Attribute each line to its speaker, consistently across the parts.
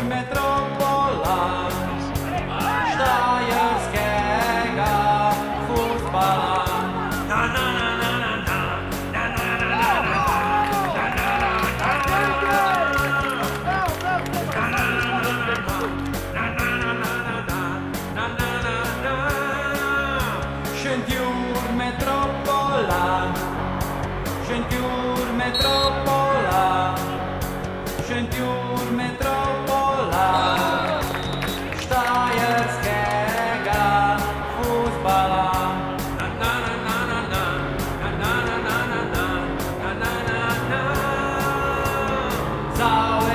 Speaker 1: metropola štajerskega fuzbala. Šentjur metropola, Šentjur metropola, Šentjur metropola štajerskega fuzbala. Za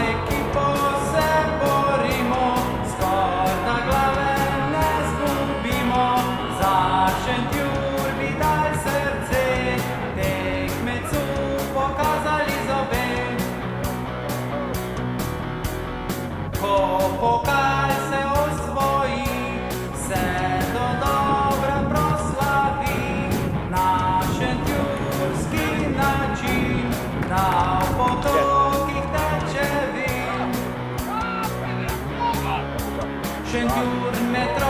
Speaker 1: ekipo se borimo, skoraj da glave ne zgubimo. Za Šentjur bi dal srce, tekmecu pokazali zobe. Ko pokal se osvoji, se do dobra proslavi na šentjurski način, da v potokih teče vin. Šentjur metro